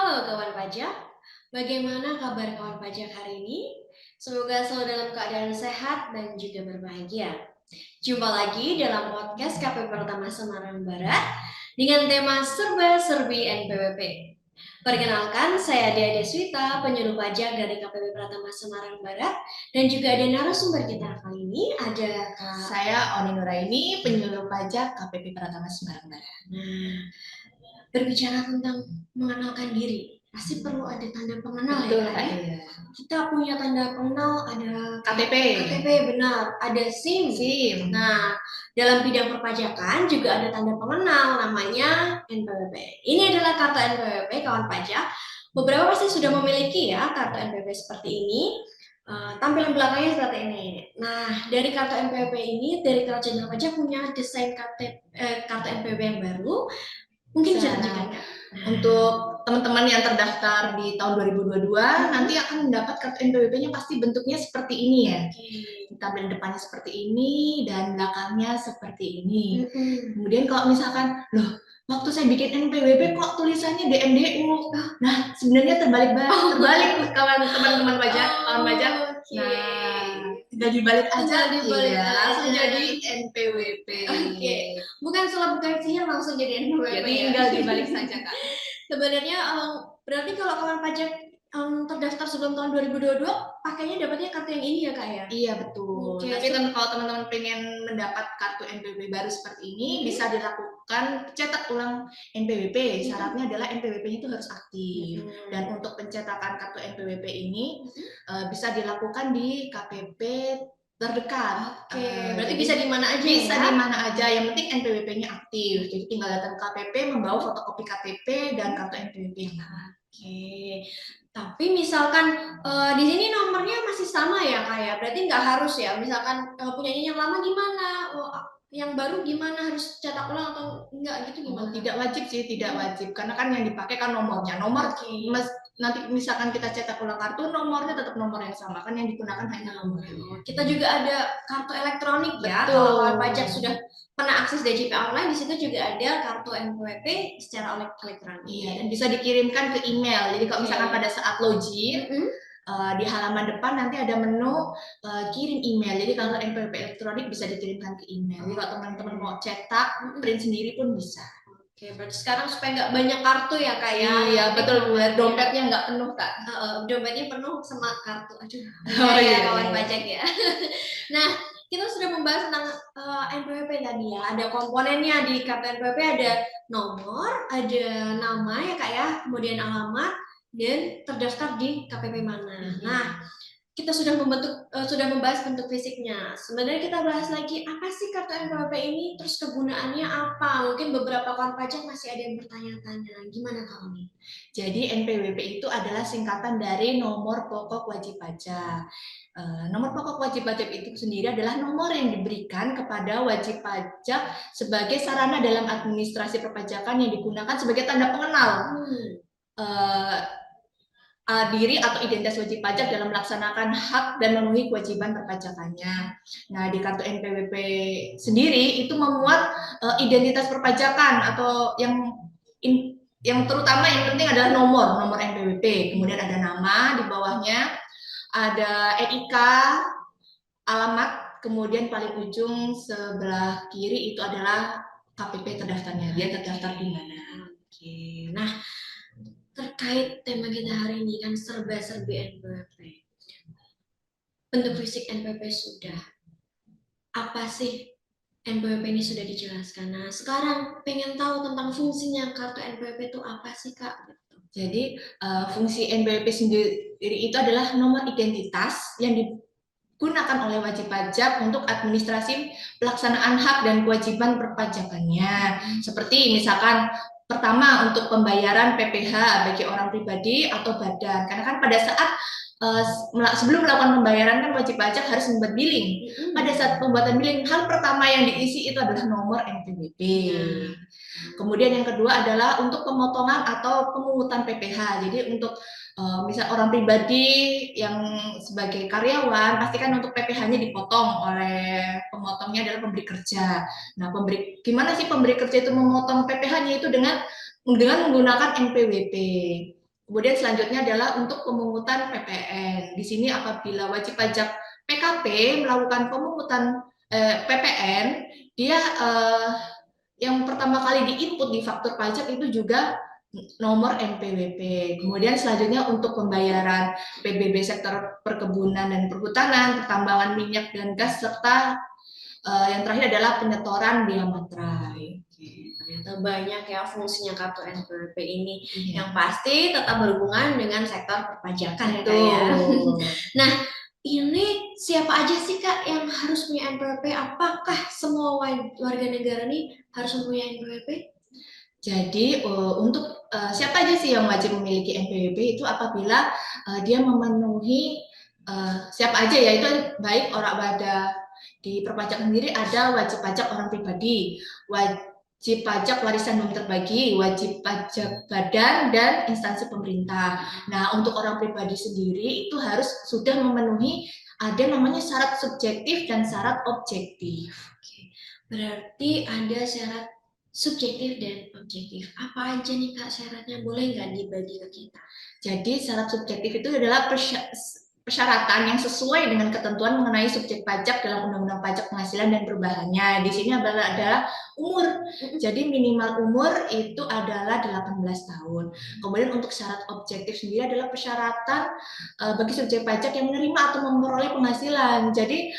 Halo kawan pajak, bagaimana kabar kawan pajak hari ini? Semoga selalu dalam keadaan sehat dan juga berbahagia. Jumpa lagi dalam podcast KP Pertama Semarang Barat dengan tema Serba-Serbi NPWP. Perkenalkan, saya Dea Deswita, penyuluh pajak dari KPP Pratama Semarang Barat, dan juga ada narasumber kita kali ini, ada Kak. Saya Oni Nuraini, penyuluh pajak KPP Pratama Semarang Barat. Nah, berbicara tentang mengenalkan diri, pasti perlu ada tanda pengenal. Betul, ya Kak. iya. Kita punya tanda pengenal, ada KTP. KTP benar, ada SIM. SIM. Nah, dalam bidang perpajakan juga ada tanda pengenal namanya NPWP. Ini adalah kartu NPWP kawan pajak. Beberapa pasti sudah memiliki ya kartu NPWP seperti ini. Tampilan belakangnya seperti ini. Nah, dari kartu NPWP ini, dari Kementerian Pajak punya desain kartu NPWP yang baru. Mungkin bisa tunjukkan Kak. Untuk teman-teman yang terdaftar di tahun 2022 nanti akan mendapat kartu NPWP-nya pasti bentuknya seperti ini ya. Tampilan depannya seperti ini dan belakangnya seperti ini. Kemudian kalau misalkan, loh waktu saya bikin NPWP kok tulisannya DMDU. Nah, sebenarnya terbalik kawan teman-teman pajak, kawan pajak. Nah, tinggal dibalik aja langsung jadi NPWP. Bukan setelah bukan sihir langsung jadi NPWP. Jadi tinggal dibalik saja Kak. Sebenarnya berarti kalau kawan pajak terdaftar sebelum tahun 2022 pakainya dapatnya kartu yang ini ya Kak ya? Iya betul. Tapi kalau teman-teman pengen mendapat kartu NPWP baru seperti ini bisa dilakukan cetak ulang NPWP. Syaratnya adalah NPWP-nya itu harus aktif. Dan untuk pencetakan kartu NPWP ini bisa dilakukan di KPP terdekat. Berarti bisa di mana aja? Bisa di mana aja. Yang penting NPWP-nya aktif. Jadi tinggal datang ke KPP membawa fotokopi KTP dan kartu NPWP-nya. Tapi misalkan di sini nomornya masih sama ya Kak ya, berarti nggak harus ya, misalkan punyanya yang lama gimana, yang baru gimana, harus cetak ulang atau enggak gitu gimana? Tidak wajib sih, tidak wajib, karena kan yang dipakai kan nomornya, nanti misalkan kita cetak ulang kartu, nomornya tetap nomor yang sama, kan yang digunakan hanya nomor. Kita juga ada kartu elektronik ya, kalau kawan pajak sudah pernah akses DJP online, di situ juga ada kartu NPWP secara elektronik. Iya, dan bisa dikirimkan ke email. Jadi kalau misalkan pada saat login di halaman depan nanti ada menu kirim email. Jadi kalau NPWP elektronik bisa dikirimkan ke email. Jadi kalau teman-teman mau cetak, print sendiri pun bisa. Berarti sekarang supaya nggak banyak kartu ya Kak ya? Iya betul, dompetnya nggak penuh Kak. Dompetnya penuh sama kartu. Aduh, kawan pajak ya. Nah, kita sudah membahas tentang NPWP tadi ya. Ada komponennya di kartu NPWP, ada nomor, ada nama ya Kak ya, kemudian alamat, dan terdaftar di KPP mana. Nah, kita sudah membahas bentuk fisiknya. Sebenarnya kita bahas lagi apa sih kartu NPWP ini, terus kegunaannya apa? Mungkin beberapa kawan pajak masih ada yang bertanya-tanya. Gimana Kak Oni? Jadi NPWP itu adalah singkatan dari nomor pokok wajib pajak. Nomor pokok wajib pajak itu sendiri adalah nomor yang diberikan kepada wajib pajak sebagai sarana dalam administrasi perpajakan yang digunakan sebagai tanda pengenal diri atau identitas wajib pajak dalam melaksanakan hak dan memenuhi kewajiban perpajakannya. Nah, di kartu NPWP sendiri itu memuat identitas perpajakan atau yang terutama yang penting adalah nomor NPWP. Kemudian ada nama di bawahnya, ada NIK, alamat, kemudian paling ujung sebelah kiri itu adalah KPP terdaftarnya. Dia terdaftar di mana? Nah, terkait tema kita hari ini kan serba-serbi NPWP. Bentuk fisik NPWP sudah. Apa sih NPWP ini sudah dijelaskan. Nah, sekarang pengen tahu tentang fungsinya kartu NPWP itu apa sih Kak? Jadi fungsi NPWP sendiri itu adalah nomor identitas yang digunakan oleh wajib pajak untuk administrasi pelaksanaan hak dan kewajiban perpajakannya. Seperti misalkan pertama untuk pembayaran PPh bagi orang pribadi atau badan. Karena kan pada saat sebelum melakukan pembayaran kan wajib pajak harus membuat billing. Pada saat pembuatan billing, hal pertama yang diisi itu adalah nomor NPWP. Kemudian yang kedua adalah untuk pemotongan atau pemungutan PPh. Jadi untuk misal orang pribadi yang sebagai karyawan, pastikan untuk PPh-nya dipotong oleh pemotongnya adalah pemberi kerja. Nah, gimana sih pemberi kerja itu memotong PPh-nya itu dengan menggunakan NPWP. Kemudian selanjutnya adalah untuk pemungutan PPN. Di sini apabila wajib pajak PKP melakukan pemungutan PPN, dia yang pertama kali diinput di faktur pajak itu juga nomor NPWP. Kemudian selanjutnya untuk pembayaran PBB sektor perkebunan dan perhutanan, pertambangan minyak dan gas, serta yang terakhir adalah penyetoran biaya materai. Ternyata banyak ya fungsinya kartu NPWP ini. Iya. Yang pasti tetap berhubungan dengan sektor perpajakan ya Kak Betul. ya. Nah, ini siapa aja sih Kak yang harus punya NPWP? Apakah semua warga negara nih harus mempunyai NPWP? Jadi untuk siapa aja sih yang wajib memiliki NPWP itu apabila dia memenuhi siapa aja ya, itu baik orang pada di perpajakan sendiri ada wajib pajak orang pribadi, wajib pajak warisan bumi terbagi, wajib pajak badan dan instansi pemerintah. Nah, untuk orang pribadi sendiri itu harus sudah memenuhi ada namanya syarat subjektif dan syarat objektif. Oke. Berarti ada syarat subjektif dan objektif. Apa aja nih Kak syaratnya? Boleh nggak dibagi ke kita? Jadi syarat subjektif itu adalah persyaratan yang sesuai dengan ketentuan mengenai subjek pajak dalam Undang-Undang Pajak Penghasilan dan Perubahannya. Di sini adalah umur. Jadi minimal umur itu adalah 18 tahun. Kemudian untuk syarat objektif sendiri adalah persyaratan bagi subjek pajak yang menerima atau memperoleh penghasilan. Jadi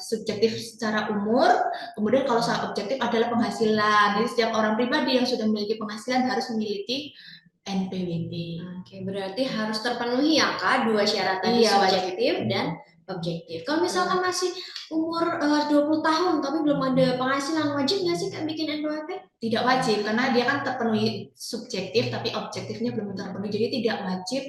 subjektif secara umur, kemudian kalau syarat objektif adalah penghasilan. Jadi setiap orang pribadi yang sudah memiliki penghasilan harus memiliki NPWP. Oke, berarti harus terpenuhi ya Kak dua syarat tadi, Iya, subjektif dan objektif. Kalau misalkan masih umur 20 tahun tapi belum ada penghasilan, wajib nggak sih Kak bikin NPWP? Tidak wajib karena dia kan terpenuhi subjektif tapi objektifnya belum terpenuhi, jadi tidak wajib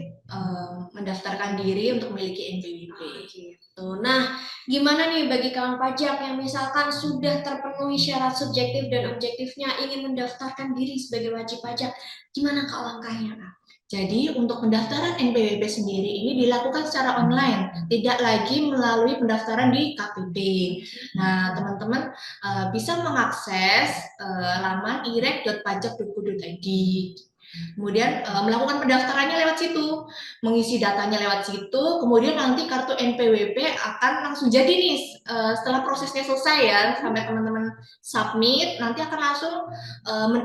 mendaftarkan diri untuk memiliki NPWP. Gitu. Nah, gimana nih bagi kawan pajak yang misalkan sudah terpenuhi syarat subjektif dan objektifnya ingin mendaftarkan diri sebagai wajib pajak, gimana Kak langkahnya Kak? Jadi untuk pendaftaran NPWP sendiri ini dilakukan secara online, tidak lagi melalui pendaftaran di KPP. Nah, teman-teman bisa mengakses laman irek.pajak.go.id. Kemudian melakukan pendaftarannya lewat situ, mengisi datanya lewat situ, kemudian nanti kartu NPWP akan langsung jadi nih setelah prosesnya selesai ya, sampai teman-teman submit, nanti akan langsung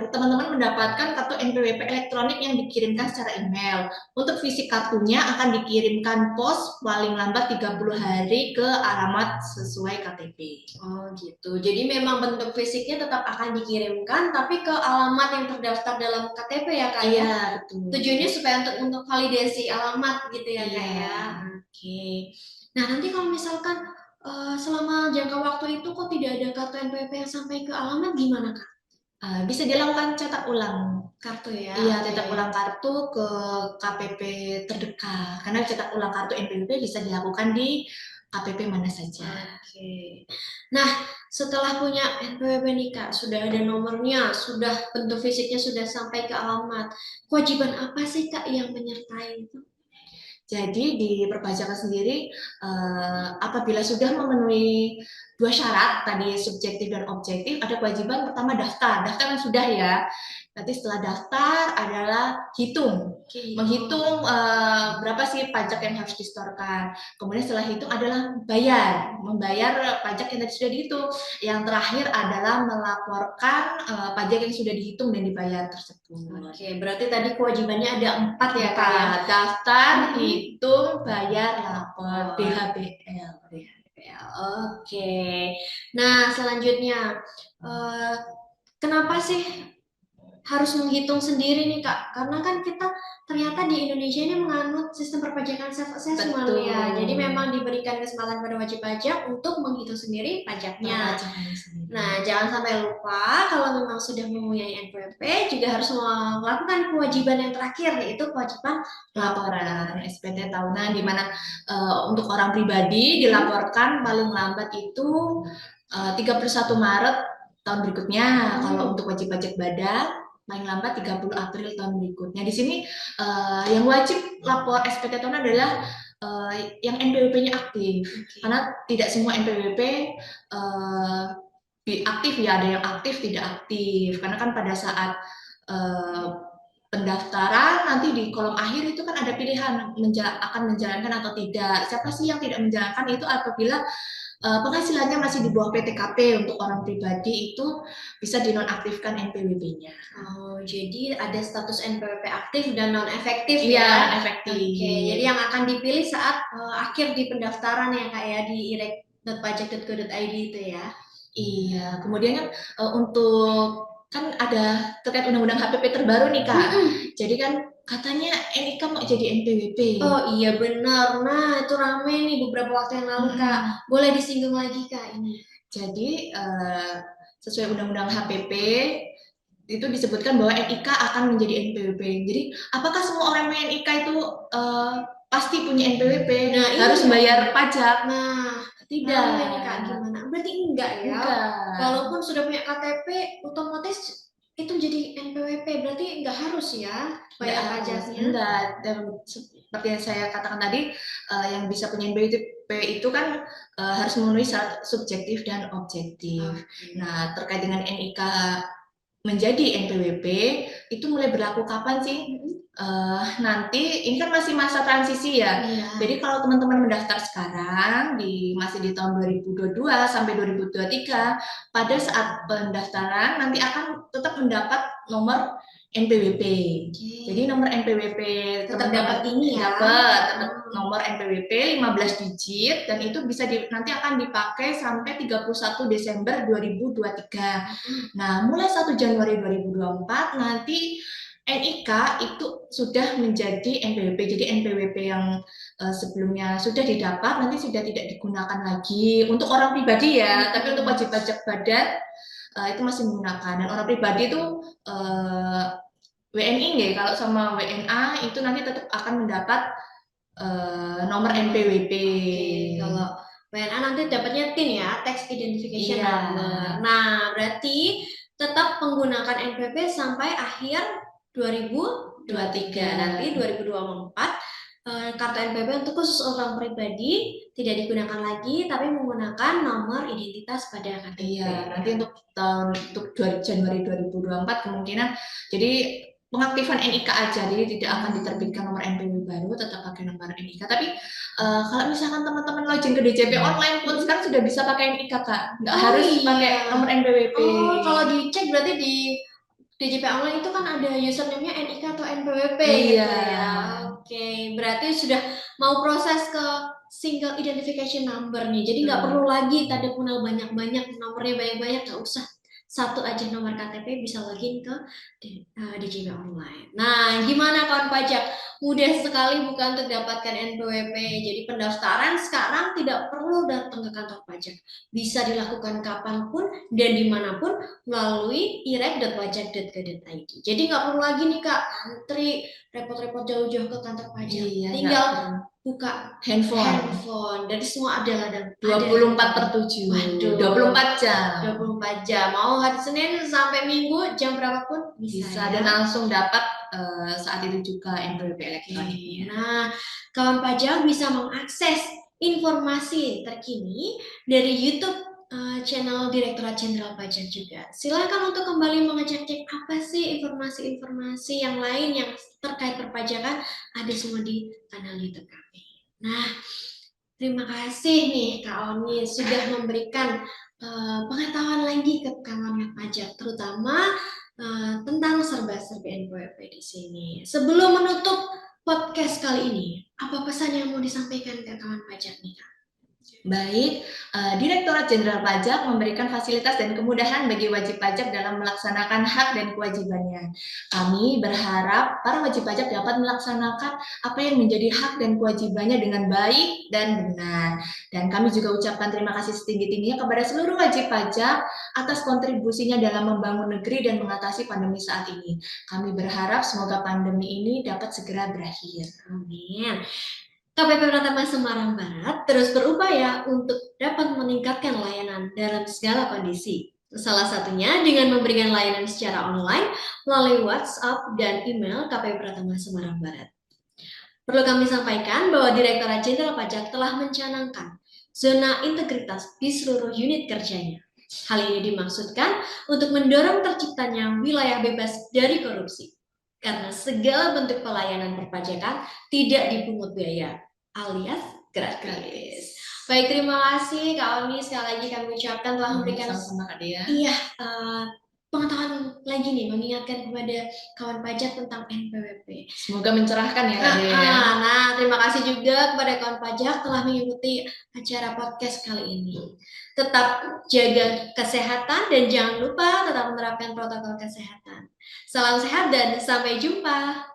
teman-teman mendapatkan kartu NPWP elektronik yang dikirimkan secara email. Untuk fisik kartunya akan dikirimkan pos paling lambat 30 hari ke alamat sesuai KTP. Oh gitu. Jadi memang bentuk fisiknya tetap akan dikirimkan, tapi ke alamat yang terdaftar dalam KTP ya Kak ya? Iya, betul. Tujuannya supaya untuk validasi alamat gitu ya Kak ya? Oke. Nah nanti kalau misalkan selama jangka waktu itu kok tidak ada kartu NPWP yang sampai ke alamat, gimana Kak? Bisa dilakukan cetak ulang kartu ya? Iya, cetak ulang kartu ke KPP terdekat. Karena cetak ulang kartu NPWP bisa dilakukan di KPP mana saja. Oke. Nah, setelah punya NPWP nih Kak, sudah ada nomornya, sudah bentuk fisiknya sudah sampai ke alamat. Kewajiban apa sih Kak yang menyertai itu? Jadi di perpajakan sendiri apabila sudah memenuhi dua syarat tadi subjektif dan objektif, ada kewajiban pertama daftar kan sudah ya. Nanti setelah daftar adalah menghitung berapa sih pajak yang harus disetorkan. Kemudian setelah itu adalah membayar pajak yang tadi sudah dihitung. Yang terakhir adalah melaporkan pajak yang sudah dihitung dan dibayar tersebut. Oke, berarti tadi kewajibannya ada 4 ya Kak ya? Daftar, hitung, bayar, lapor, DHBL. Oke. Nah, selanjutnya kenapa sih harus menghitung sendiri nih Kak? Karena kan kita ternyata di Indonesia ini menganut sistem perpajakan self-assessment ya. Jadi memang diberikan kesempatan pada wajib pajak untuk menghitung sendiri pajaknya. Nah, jangan sampai lupa kalau memang sudah mempunyai NPWP juga harus melakukan kewajiban yang terakhir, yaitu kewajiban laporan SPT tahunan, di mana untuk orang pribadi dilaporkan paling lambat itu 31 Maret tahun berikutnya. Kalau untuk wajib pajak badan paling lambat 30 April tahun berikutnya. Di sini yang wajib lapor SPT tahunan adalah yang NPWP-nya aktif. Karena tidak semua NPWP aktif ya, ada yang aktif tidak aktif. Karena kan pada saat pendaftaran nanti di kolom akhir itu kan ada pilihan akan menjalankan atau tidak. Siapa sih yang tidak menjalankan itu apabila penghasilannya masih di bawah PTKP. Untuk orang pribadi itu bisa dinonaktifkan NPWP-nya. Oh, jadi ada status NPWP aktif dan non efektif Iya, ya. efektif. Oke, jadi yang akan dipilih saat akhir di pendaftaran ya Kak ya di irek.pajak.go.id itu ya. Iya, kemudian kan untuk kan ada terkait undang-undang HPP terbaru nih Kak. Jadi kan katanya NIK mau jadi NPWP. Oh iya benar. Nah, itu rame nih beberapa waktu yang lalu Kak. Boleh disinggung lagi Kak ini. Jadi sesuai undang-undang HPP itu disebutkan bahwa NIK akan menjadi NPWP. Jadi apakah semua orang yang NIK itu pasti punya NPWP, nah, harus bayar pajak? Nah, tidak. Ini Kak gimana? Berarti enggak ya? Enggak. Walaupun sudah punya KTP, otomatis itu jadi NPWP. Berarti enggak harus ya bayar pajaknya? Enggak. Dan seperti yang saya katakan tadi, yang bisa punya NPWP itu kan harus memenuhi syarat subjektif dan objektif. Nah, terkait dengan NIK menjadi NPWP itu mulai berlaku kapan sih? Nanti ini kan masih masa transisi ya. Jadi kalau teman-teman mendaftar sekarang masih di tahun 2022 sampai 2023, pada saat pendaftaran nanti akan tetap mendapat nomor NPWP. Jadi nomor NPWP tetap dapat ini ya. Dapat nomor NPWP 15 digit dan itu bisa nanti akan dipakai sampai 31 Desember 2023. Nah, mulai 1 Januari 2024 nanti NIK itu sudah menjadi NPWP. Jadi NPWP yang sebelumnya sudah didapat nanti sudah tidak digunakan lagi untuk orang pribadi ya, tapi untuk wajib pajak badan itu masih menggunakan. Dan orang pribadi itu WNI nih, kalau sama WNA itu nanti tetap akan mendapat nomor NPWP. Kalau WNA nanti dapatnya TIN ya, Tax Identification Number. Nah, berarti tetap menggunakan NPWP sampai akhir 2023. Nanti 2024 kartu NPWP untuk khusus orang pribadi tidak digunakan lagi, tapi menggunakan nomor identitas pada KTP. Iya, nanti untuk Januari 2024 kemungkinan jadi pengaktifan NIK aja, jadi tidak akan diterbitkan nomor NPWP baru, tetap pakai nomor NIK. Tapi kalau misalkan teman-teman login ke DJP online pun sekarang sudah bisa pakai NIK Kak, nggak harus pakai nomor NPWP. Oh, kalau dicek berarti di DJP online itu kan ada username-nya NIK atau NPWP gitu ya. Oke, berarti sudah mau proses ke single identification number nih. Jadi nggak perlu lagi tanda kenal banyak-banyak, nomornya banyak-banyak, nggak usah. Satu aja nomor KTP bisa login ke DJP online. Nah, gimana kawan pajak? Mudah sekali bukan untuk dapatkan NPWP. Jadi pendaftaran sekarang tidak perlu datang ke kantor pajak. Bisa dilakukan kapanpun dan dimanapun melalui irek.pajak.go.id. Jadi nggak perlu lagi nih Kak antri repot-repot jauh-jauh ke kantor pajak. Tinggal buka handphone. Dari semua adalah 24/7. Waduh, 24 jam. 24 jam. Mau hari Senin sampai Minggu jam berapapun bisa dan langsung dapat saat itu juga NPWP elektronik. Nah, kawan pajak bisa mengakses informasi terkini dari YouTube channel Direktorat Jenderal Pajak juga. Silakan untuk kembali mengecek apa sih informasi-informasi yang lain yang terkait perpajakan, ada semua di kanal YouTube kami. Nah, terima kasih nih Kak Oni sudah memberikan pengetahuan lagi ke kawan pajak, terutama tentang serba-serbi NPWP di sini. Sebelum menutup podcast kali ini, apa pesan yang mau disampaikan ke kawan pajak nih Kak? Baik, Direktorat Jenderal Pajak memberikan fasilitas dan kemudahan bagi wajib pajak dalam melaksanakan hak dan kewajibannya. Kami berharap para wajib pajak dapat melaksanakan apa yang menjadi hak dan kewajibannya dengan baik dan benar. Dan kami juga ucapkan terima kasih setinggi-tingginya kepada seluruh wajib pajak atas kontribusinya dalam membangun negeri dan mengatasi pandemi saat ini. Kami berharap semoga pandemi ini dapat segera berakhir. Amin. KPP Pratama Semarang Barat terus berupaya untuk dapat meningkatkan layanan dalam segala kondisi. Salah satunya dengan memberikan layanan secara online melalui WhatsApp dan email KPP Pratama Semarang Barat. Perlu kami sampaikan bahwa Direktorat Jenderal Pajak telah mencanangkan zona integritas di seluruh unit kerjanya. Hal ini dimaksudkan untuk mendorong terciptanya wilayah bebas dari korupsi. karena segala bentuk pelayanan perpajakan tidak dipungut biaya alias gratis. Baik, terima kasih Kak Oni, sekali lagi kami ucapkan telah memberikan Sama-sama Kak Dea. pengetahuan lagi nih, mengingatkan kepada kawan pajak tentang NPWP. Semoga mencerahkan ya Kak Dea. Nah, terima kasih juga kepada kawan pajak telah mengikuti acara podcast kali ini. Tetap jaga kesehatan dan jangan lupa tetap menerapkan protokol kesehatan. Salam sehat dan sampai jumpa.